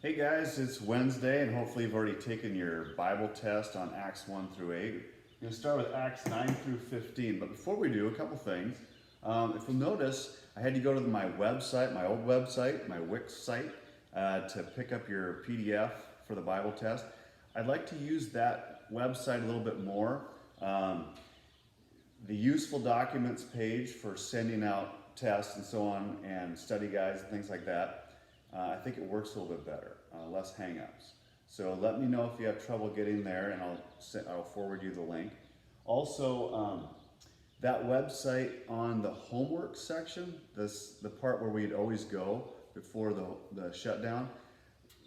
Hey guys, it's Wednesday, and hopefully you've already taken your Bible test on Acts 1 through 8. We're going to start with Acts 9 through 15, but before we do, a couple things. If you'll notice, I had to go to my website, my old website, my Wix site, to pick up your PDF for the Bible test. I'd like to use that website a little bit more. The useful documents page for sending out tests and so on, and study guides and things like that. I think it works a little bit better, less hang-ups. So let me know if you have trouble getting there, and I'll forward you the link. Also, that website on the homework section, the part where we'd always go before the shutdown,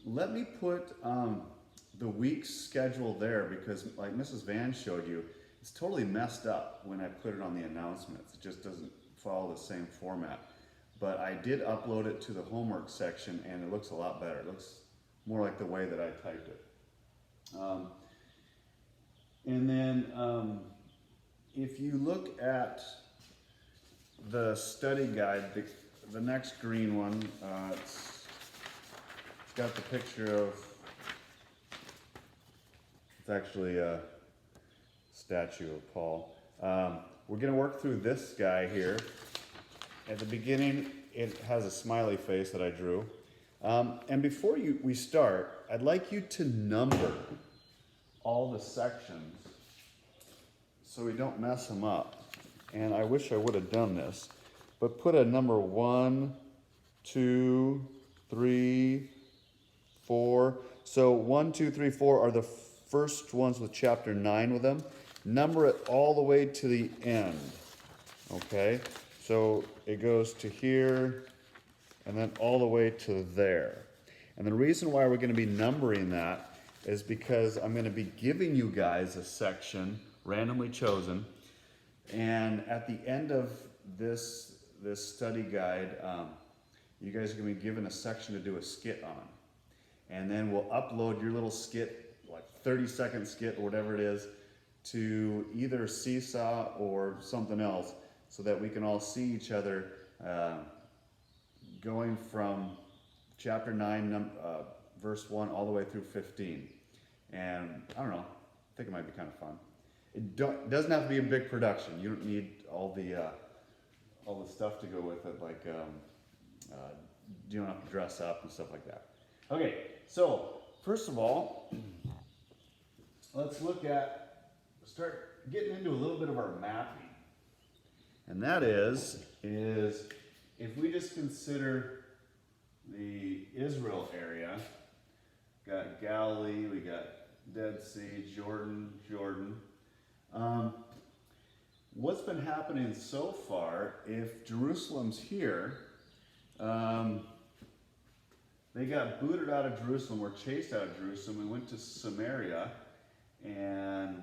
let me put the week's schedule there, because like Mrs. Van showed you, it's totally messed up when I put it on the announcements. It just doesn't follow the same format. But I did upload it to the homework section, and it looks a lot better. It looks more like the way that I typed it. And then if you look at the study guide, the next green one, it's got the picture of, it's actually a statue of Paul. We're going to work through this guy here. At the beginning, it has a smiley face that I drew. And before we start, I'd like you to number all the sections so we don't mess them up. And I wish I would have done this, but put a number 1, 2, 3, 4. So 1, 2, 3, 4 are the first ones with chapter 9 with them. Number it all the way to the end, okay? So it goes to here, and then all the way to there. And the reason why we're going to be numbering that is because I'm going to be giving you guys a section, randomly chosen, and at the end of this study guide, you guys are going to be given a section to do a skit on. And then we'll upload your little skit, like 30-second skit or whatever it is, to either Seesaw or something else, so that we can all see each other going from chapter 9, verse 1, all the way through 15. And I don't know, I think it might be kind of fun. It doesn't have to be a big production. You don't need all the stuff to go with it, like you don't have to dress up and stuff like that. Okay, so first of all, let's start getting into a little bit of our mapping. And that is if we just consider the Israel area, got Galilee, we got Dead Sea, Jordan. What's been happening so far, if Jerusalem's here, they got booted out of Jerusalem, were chased out of Jerusalem, and went to Samaria, and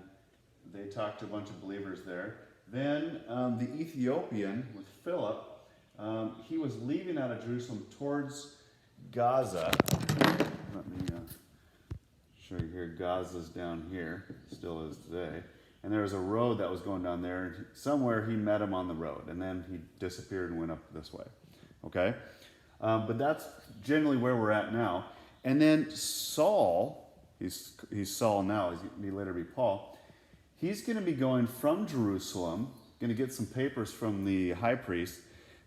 they talked to a bunch of believers there. Then the Ethiopian with Philip, he was leaving out of Jerusalem towards Gaza. Let me show you here. Gaza's down here, still is today. And there was a road that was going down there. And somewhere he met him on the road, and then he disappeared and went up this way. Okay? But that's generally where we're at now. And then Saul, he's Saul now, he later be Paul. He's going to be going from Jerusalem, going to get some papers from the high priest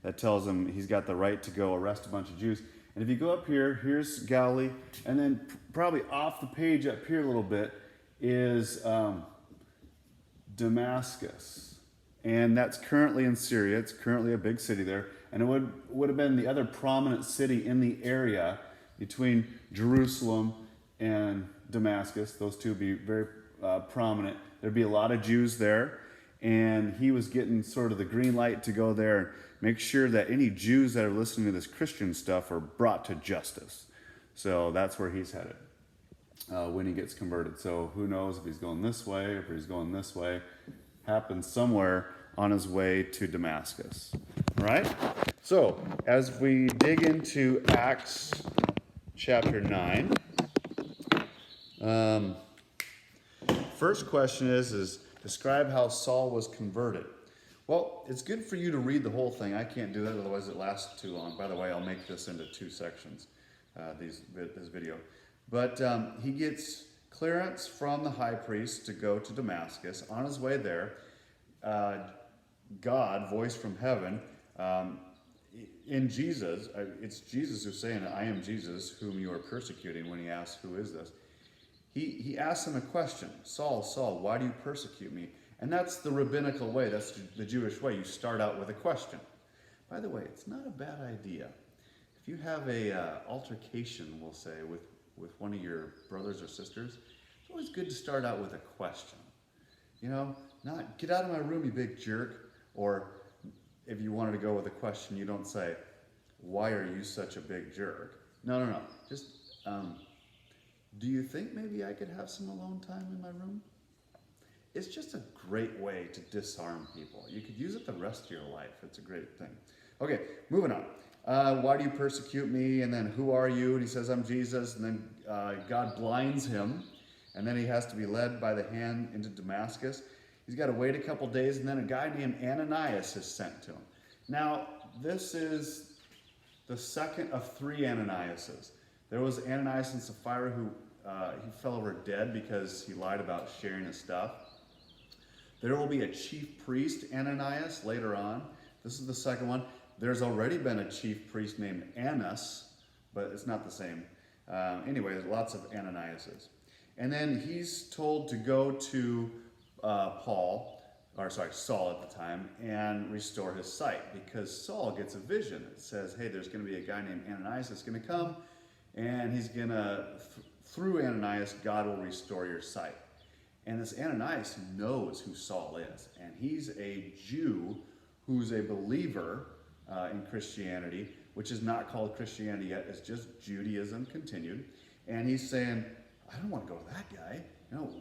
that tells him he's got the right to go arrest a bunch of Jews. And if you go up here, here's Galilee, and then probably off the page up here a little bit is Damascus. And that's currently in Syria. It's currently a big city there. And it would have been the other prominent city in the area between Jerusalem and Damascus. Those two would be very prominent. There'd be a lot of Jews there, and he was getting sort of the green light to go there and make sure that any Jews that are listening to this Christian stuff are brought to justice. So that's where he's headed when he gets converted. So who knows if he's going this way, or if he's going this way. Happens somewhere on his way to Damascus. All right? So as we dig into Acts chapter 9, first question is describe how Saul was converted. Well, it's good for you to read the whole thing. I can't do that, otherwise it lasts too long. By the way, I'll make this into 2 sections. this video. But he gets clearance from the high priest to go to Damascus. On his way there, God, voice from heaven, in Jesus, it's Jesus who's saying, I am Jesus whom you are persecuting, when he asks, who is this? He asks him a question, Saul, Saul, why do you persecute me? And that's the rabbinical way, that's the Jewish way. You start out with a question. By the way, it's not a bad idea. If you have a altercation, we'll say, with one of your brothers or sisters, it's always good to start out with a question. You know, not get out of my room, you big jerk. Or if you wanted to go with a question, you don't say, why are you such a big jerk? No. Just, do you think maybe I could have some alone time in my room? It's just a great way to disarm people. You could use it the rest of your life. It's a great thing. Okay, moving on. Why do you persecute me? And then who are you? And he says, I'm Jesus. And then God blinds him. And then he has to be led by the hand into Damascus. He's got to wait a couple days. And then a guy named Ananias is sent to him. Now, this is the second of three Ananiases. There was Ananias and Sapphira who he fell over dead because he lied about sharing his stuff. There will be a chief priest, Ananias, later on. This is the second one. There's already been a chief priest named Annas, but it's not the same. Anyway, there's lots of Ananiases. And then he's told to go to Saul at the time, and restore his sight, because Saul gets a vision. It says, hey, there's going to be a guy named Ananias that's going to come, and he's going to, through Ananias, God will restore your sight. And this Ananias knows who Saul is, and he's a Jew who's a believer in Christianity, which is not called Christianity yet, it's just Judaism continued. And he's saying, I don't want to go to that guy.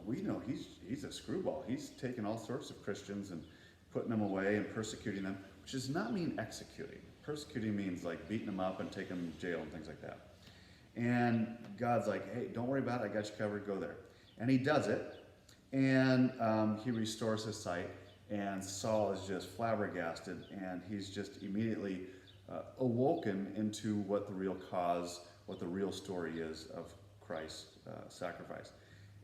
We know he's a screwball. He's taking all sorts of Christians and putting them away and persecuting them, which does not mean executing. Persecuting means like beating them up and taking them to jail and things like that. And God's like, hey, don't worry about it. I got you covered. Go there. And he does it. And he restores his sight. And Saul is just flabbergasted. And he's just immediately awoken into what the real cause, what the real story is of Christ's sacrifice.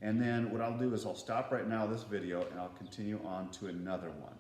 And then what I'll do is I'll stop right now this video and I'll continue on to another one.